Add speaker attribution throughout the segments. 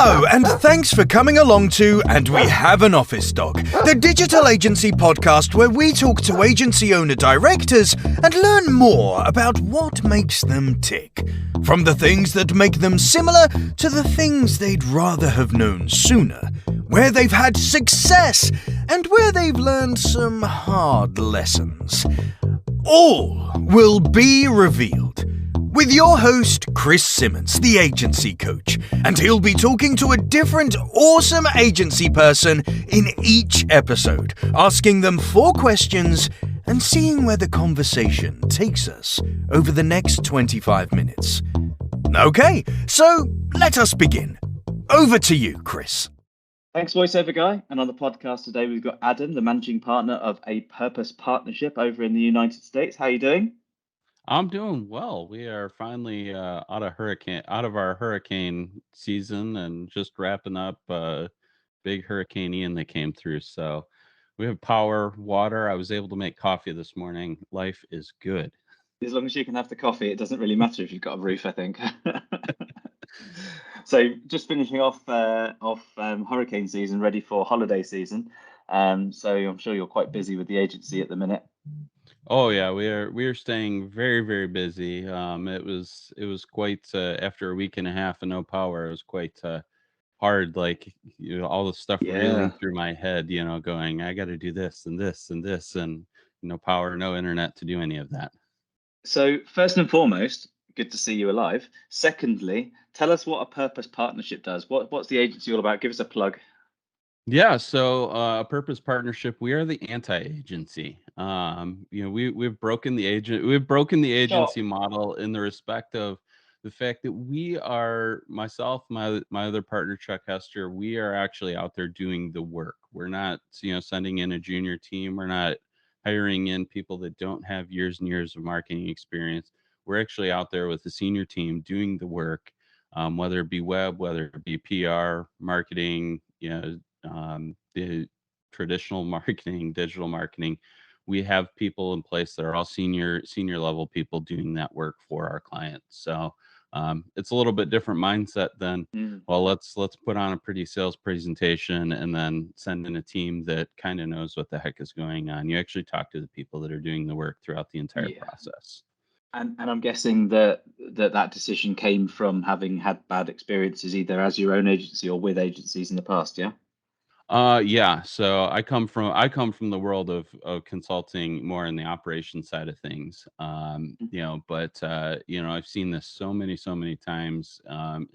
Speaker 1: Hello, and thanks for coming along to And We Have an Office Dog, the digital agency podcast where we talk to agency owner-directors and learn more about what makes them tick. From the things that make them similar to the things they'd rather have known sooner, where they've had success and where they've learned some hard lessons. All will be revealed with your host, Chris Simmons, the agency coach, and he'll be talking to a different awesome agency person in each episode, asking them 4 questions and seeing where the conversation takes us over the next 25 minutes. Okay, so let us begin. Over to you, Chris.
Speaker 2: Thanks, voiceover guy. And on the podcast today, we've got Adam, the managing partner of A Purpose Partnership over in the United States. How are you doing?
Speaker 3: I'm doing well. We are finally out of our hurricane season and just wrapping up big Hurricane Ian that came through. So we have power, water. I was able to make coffee this morning. Life is good.
Speaker 2: As long as you can have the coffee, it doesn't really matter if you've got a roof, I think. So just finishing off hurricane season, ready for holiday season. So I'm sure you're quite busy with the agency at the minute.
Speaker 3: Oh yeah, we are staying very, very busy. It was quite after a week and a half of no power. It was quite hard. Like all the stuff reeling through my head. Going, I got to do this and this and this, and no power, no internet to do any of that.
Speaker 2: So first and foremost, good to see you alive. Secondly, tell us what a Purpose Partnership does. What's the agency all about? Give us a plug.
Speaker 3: Yeah, so a purpose partnership. We are the anti-agency. We've broken the agency model in the respect of the fact that we are myself, my other partner Chuck Hester. We are actually out there doing the work. We're not sending in a junior team. We're not hiring in people that don't have years and years of marketing experience. We're actually out there with the senior team doing the work, whether it be web, whether it be PR, marketing, the traditional marketing, digital marketing. We have people in place that are all senior level people doing that work for our clients. So it's a little bit different mindset than well, let's put on a pretty sales presentation and then send in a team that kind of knows what the heck is going on. You actually talk to the people that are doing the work throughout the entire process.
Speaker 2: And I'm guessing that decision came from having had bad experiences either as your own agency or with agencies in the past, yeah?
Speaker 3: Yeah. So I come from the world of consulting more in the operation side of things. But I've seen this so many times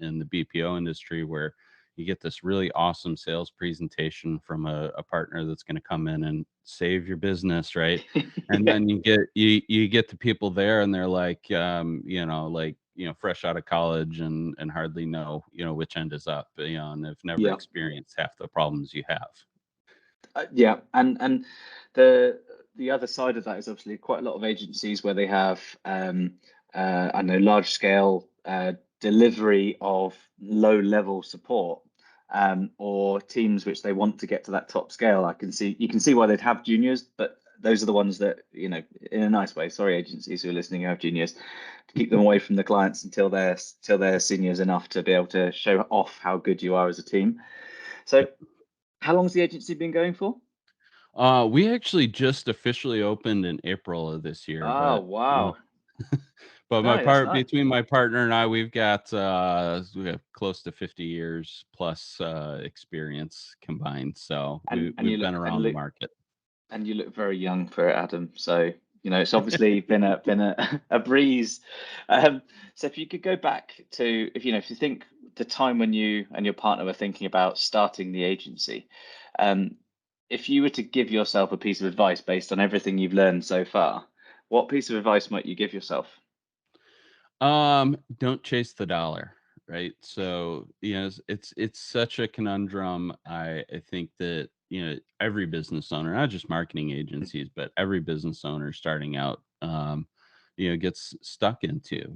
Speaker 3: in the BPO industry where you get this really awesome sales presentation from a partner that's going to come in and save your business, right? And then you get the people there and they're like, fresh out of college and hardly know, which end is up, and have never experienced half the problems you have.
Speaker 2: And the other side of that is obviously quite a lot of agencies where they have, large scale delivery of low level support, or teams which they want to get to that top scale. You can see why they'd have juniors, but those are the ones that, in a nice way, sorry, agencies who are listening who have juniors, to keep them away from the clients until they're seniors enough to be able to show off how good you are as a team. So how long's the agency been going for?
Speaker 3: We actually just officially opened in April of this year.
Speaker 2: Oh, wow.
Speaker 3: But between my partner and I, we have close to 50 years plus experience combined. So we've been around the market.
Speaker 2: And you look very young for it, Adam. So it's obviously been a breeze. So if you could go back to if you think the time when you and your partner were thinking about starting the agency, if you were to give yourself a piece of advice based on everything you've learned so far, what piece of advice might you give yourself?
Speaker 3: Don't chase the dollar, right? So it's such a conundrum. I think that every business owner, not just marketing agencies, but every business owner starting out gets stuck into.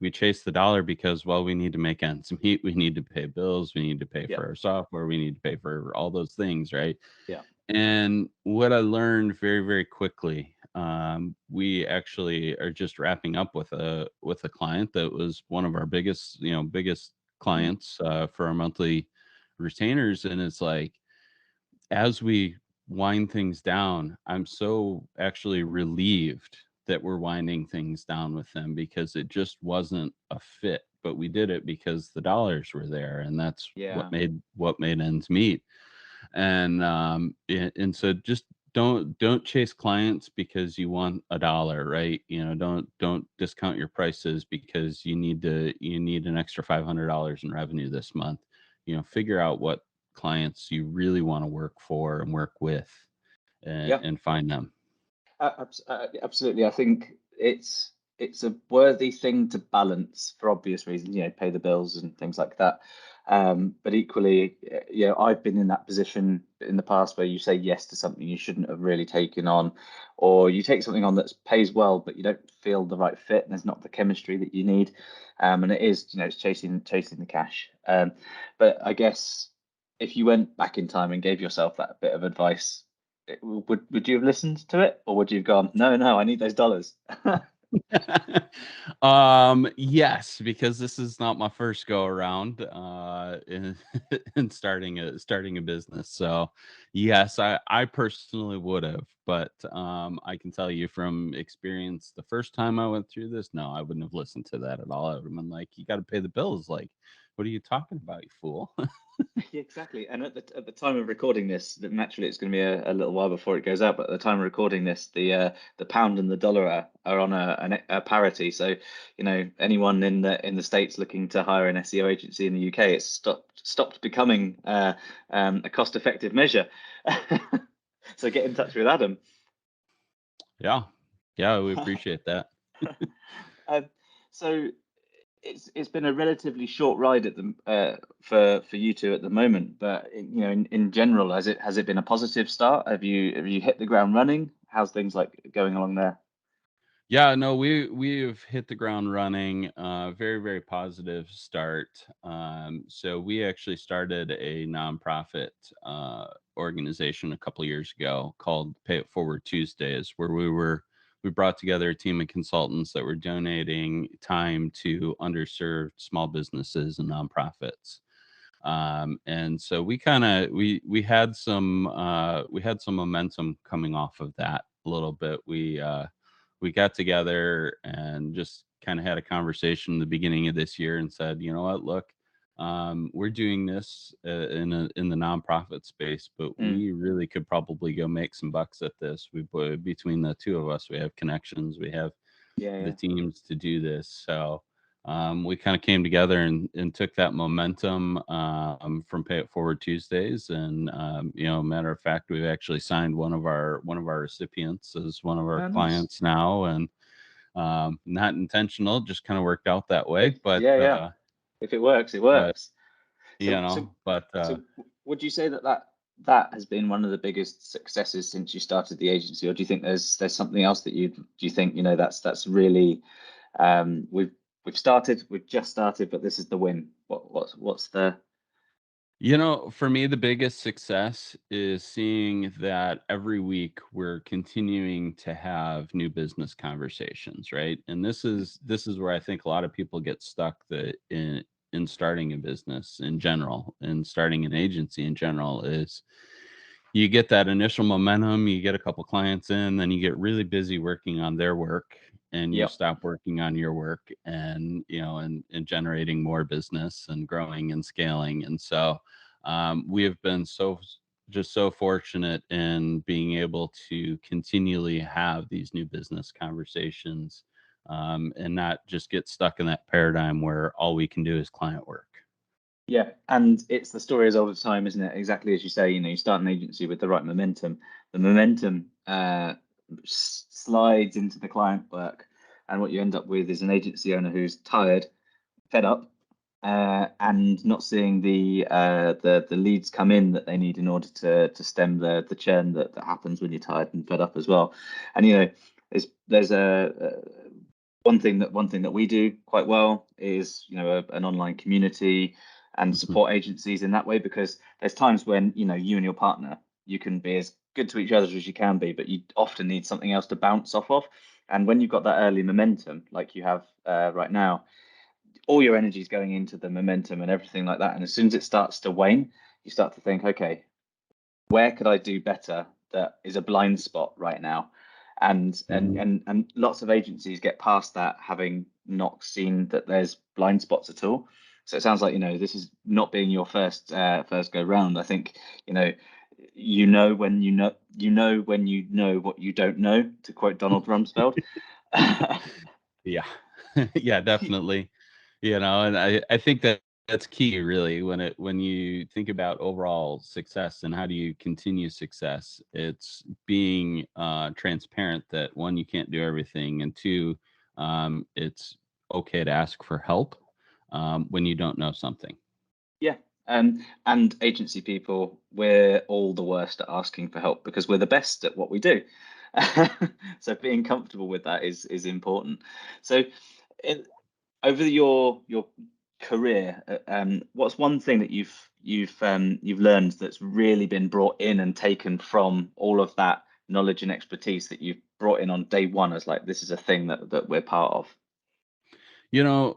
Speaker 3: We chase the dollar because, well, we need to make ends meet, we need to pay bills, we need to pay for our software, we need to pay for all those things, right? And what I learned very, very quickly, we actually are just wrapping up with a client that was one of our biggest clients for our monthly retainers, and it's like, as we wind things down, I'm so actually relieved that we're winding things down with them, because it just wasn't a fit, but we did it because the dollars were there, and that's
Speaker 2: Yeah.
Speaker 3: what made ends meet. And so just don't chase clients because you want a dollar, right? Don't discount your prices because you need an extra $500 in revenue this month. Figure out what clients you really want to work for and work with,
Speaker 2: Yeah.
Speaker 3: and find them.
Speaker 2: Absolutely. I think it's a worthy thing to balance for obvious reasons, pay the bills and things like that. But equally, I've been in that position in the past where you say yes to something you shouldn't have really taken on, or you take something on that pays well, but you don't feel the right fit and there's not the chemistry that you need. And it is, it's chasing the cash. But I guess if you went back in time and gave yourself that bit of advice, would you have listened to it, or would you have gone, no, I need those dollars?
Speaker 3: Yes, because this is not my first go around in in starting a business. So yes, I personally would have, but I can tell you from experience, the first time I went through this, no, I wouldn't have listened to that at all. I would have been like, you got to pay the bills. Like, what are you talking about, you fool?
Speaker 2: Yeah, exactly. And at the time of recording this, naturally it's going to be a little while before it goes out. But at the time of recording this, the pound and the dollar are on a parity. So, anyone in the States looking to hire an SEO agency in the UK, it's stopped becoming a cost-effective measure. So get in touch with Adam.
Speaker 3: Yeah, we appreciate that.
Speaker 2: So it's been a relatively short ride at the for you two at the moment, but in general, has it been a positive start? Have you hit the ground running? How's things like going along there?
Speaker 3: Yeah, no, we've hit the ground running. Very, very positive start. So we actually started a nonprofit organization a couple of years ago called Pay It Forward Tuesdays, where we brought together a team of consultants that were donating time to underserved small businesses and nonprofits. And so we had some momentum coming off of that a little bit. We got together and just kind of had a conversation in the beginning of this year and said, you know what, look, we're doing this in the nonprofit space, but we really could probably go make some bucks at this. Between the two of us, we have connections, we have the teams to do this. So we kind of came together and took that momentum from Pay It Forward Tuesdays, and matter of fact, we've actually signed one of our recipients as one of our clients now, and not intentional, just kind of worked out that way. But
Speaker 2: if it works, it works.
Speaker 3: But
Speaker 2: so would you say that has been one of the biggest successes since you started the agency, or do you think there's something else that do you think that's really we've just started, but this is the win? What's the
Speaker 3: For me, the biggest success is seeing that every week we're continuing to have new business conversations, right? And this is where I think a lot of people get stuck in starting a business in general, and starting an agency in general, is you get that initial momentum, you get a couple clients in, then you get really busy working on their work, and you stop working on your work, and and generating more business and growing and scaling. And so we have been so fortunate in being able to continually have these new business conversations, and not just get stuck in that paradigm where all we can do is client work.
Speaker 2: Yeah, and it's the story as all the time, isn't it? Exactly as you say, you start an agency with the right momentum. The momentum slides into the client work, and what you end up with is an agency owner who's tired, fed up, and not seeing the leads come in that they need in order to stem the churn that happens when you're tired and fed up as well. And there's one thing that we do quite well is an online community and support agencies in that way, because there's times when you and your partner, you can be as good to each other as you can be, but you often need something else to bounce off of. And when you've got that early momentum like you have right now, all your energy is going into the momentum and everything like that. And as soon as it starts to wane, you start to think, okay, where could I do better? That is a blind spot right now. And lots of agencies get past that having not seen that there's blind spots at all. So it sounds like, this is not being your first go round. I think, when when you know what you don't know, to quote Donald Rumsfeld.
Speaker 3: Yeah. Yeah, definitely. And I think that's key, really, when you think about overall success and how do you continue success. It's being transparent that, one, you can't do everything, and two, it's okay to ask for help when you don't know something.
Speaker 2: Yeah. And agency people, we're all the worst at asking for help because we're the best at what we do. So being comfortable with that is important. So over your career, what's one thing that you've learned that's really been brought in and taken from all of that knowledge and expertise that you've brought in on day one as like, this is a thing that we're part of?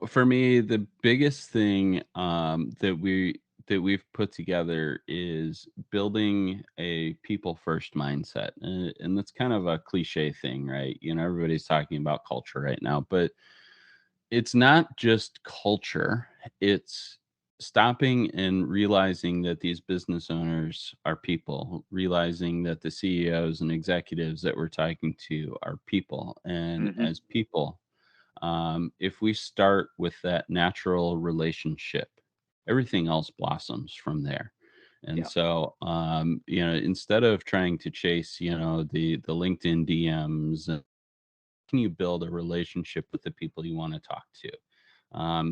Speaker 3: For me, the biggest thing that we've put together is building a people first mindset, and that's kind of a cliche thing, right? Everybody's talking about culture right now, but it's not just culture. It's stopping and realizing that these business owners are people, realizing that the CEOs and executives that we're talking to are people, and
Speaker 2: Mm-hmm.
Speaker 3: as people, if we start with that natural relationship, everything else blossoms from there. And
Speaker 2: Yeah.
Speaker 3: so, instead of trying to chase, the LinkedIn DMs, can you build a relationship with the people you want to talk to?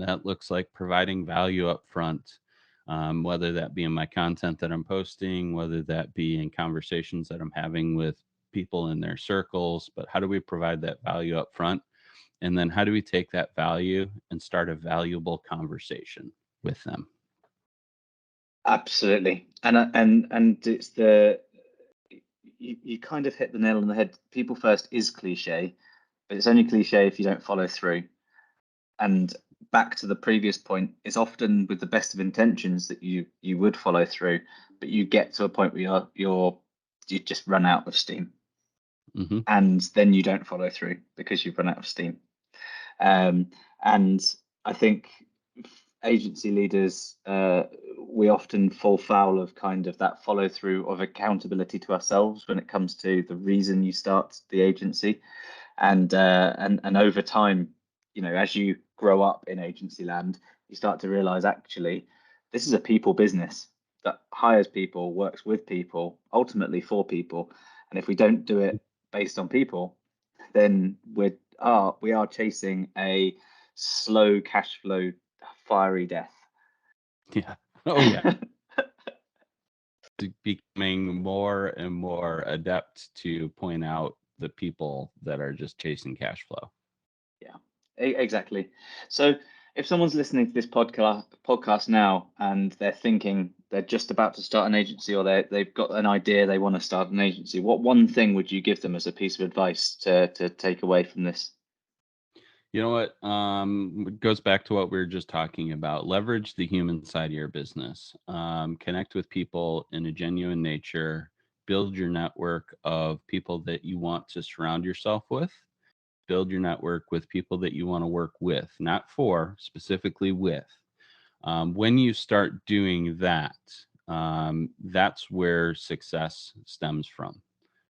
Speaker 3: That looks like providing value up front, whether that be in my content that I'm posting, whether that be in conversations that I'm having with people in their circles. But how do we provide that value up front? And then how do we take that value and start a valuable conversation with them?
Speaker 2: Absolutely. And it's you kind of hit the nail on the head. People first is cliche, but it's only cliche if you don't follow through. And back to the previous point, it's often with the best of intentions that you would follow through, but you get to a point where you just run out of steam, and then you don't follow through because you've run out of steam. And I think agency leaders, we often fall foul of kind of that follow through of accountability to ourselves when it comes to the reason you start the agency, and over time, as you grow up in agency land, you start to realize actually this is a people business that hires people, works with people, ultimately for people, and if we don't do it based on people, then we are chasing a slow cash flow, fiery death.
Speaker 3: Yeah. Oh, yeah. Becoming more and more adept to point out the people that are just chasing cash flow.
Speaker 2: Yeah, exactly. So if someone's listening to this podcast now and they're thinking they're just about to start an agency, or they've got an idea they want to start an agency, what one thing would you give them as a piece of advice to take away from this?
Speaker 3: You know what? It goes back to what we were just talking about. Leverage the human side of your business. Connect with people in a genuine nature. Build your network of people that you want to surround yourself with. Build your network with people that you want to work with, not for, specifically with. When you start doing that, that's where success stems from,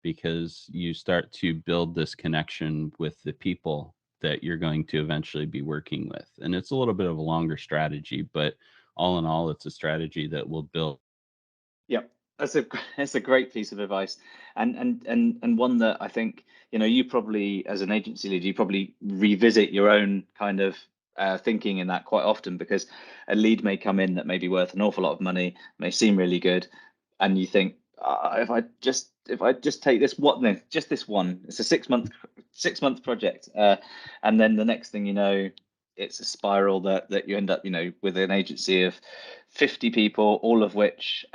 Speaker 3: because you start to build this connection with the people that you're going to eventually be working with. And it's a little bit of a longer strategy, but all in all, it's a strategy that will build.
Speaker 2: Yep, that's a great piece of advice, and one that I think you probably, as an agency leader, you probably revisit your own kind of thinking in that quite often, because a lead may come in that may be worth an awful lot of money, may seem really good, and you think, if I just take this one, no, just this one, it's a 6 month project, and then the next thing you know, it's a spiral that you end up, with an agency of 50 people, all of which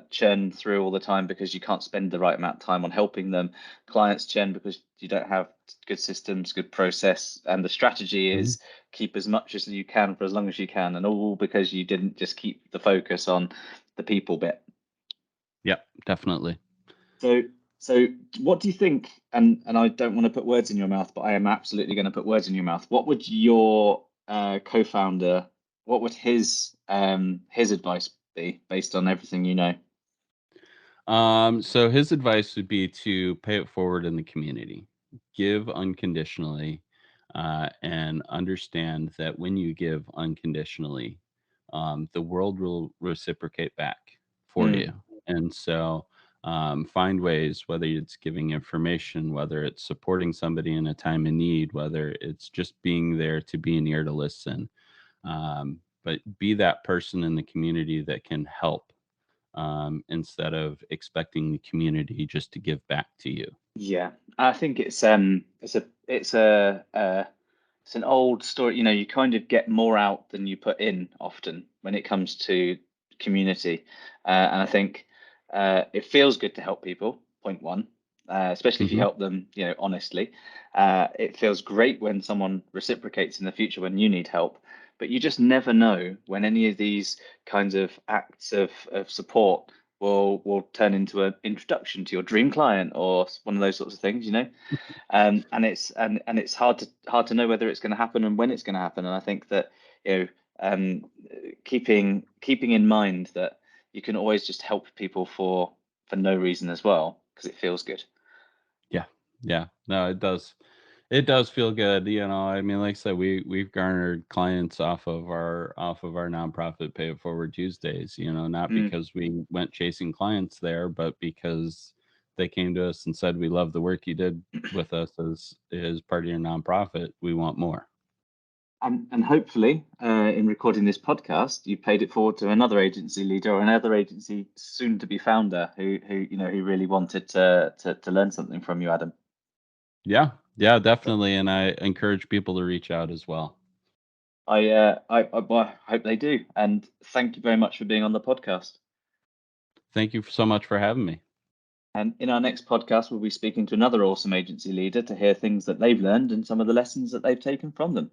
Speaker 2: churn through all the time because you can't spend the right amount of time on helping them. Clients churn because you don't have good systems, good process, and the strategy is keep as much as you can for as long as you can, and all because you didn't just keep the focus on the people bit.
Speaker 3: Yep, definitely.
Speaker 2: So what do you think, and I don't want to put words in your mouth, but I am absolutely going to put words in your mouth. What would your co-founder, what would his advice be based on everything you know?
Speaker 3: So his advice would be to pay it forward in the community, give unconditionally, and understand that when you give unconditionally, the world will reciprocate back for you. And so find ways, whether it's giving information, whether it's supporting somebody in a time of need, whether it's just being there to be an ear to listen. But be that person in the community that can help, instead of expecting the community just to give back to you.
Speaker 2: Yeah, I think it's an old story. You kind of get more out than you put in often when it comes to community, and I think it feels good to help people. Point one, especially if you help them, honestly. It feels great when someone reciprocates in the future when you need help, but you just never know when any of these kinds of acts of support will turn into an introduction to your dream client or one of those sorts of things, and it's hard to know whether it's going to happen and when it's going to happen. And I think that keeping in mind that you can always just help people for no reason as well, because it feels good.
Speaker 3: Yeah, no, it does feel good. I mean, like I said, we've garnered clients off of our nonprofit Pay It Forward Tuesdays, not because we went chasing clients there, but because they came to us and said, we love the work you did with us as part of your nonprofit. We want more.
Speaker 2: And hopefully, in recording this podcast, you paid it forward to another agency leader or another agency soon to be founder who really wanted to learn something from you, Adam.
Speaker 3: Yeah, definitely. And I encourage people to reach out as well.
Speaker 2: I hope they do. And thank you very much for being on the podcast.
Speaker 3: Thank you so much for having me.
Speaker 2: And in our next podcast, we'll be speaking to another awesome agency leader to hear things that they've learned and some of the lessons that they've taken from them.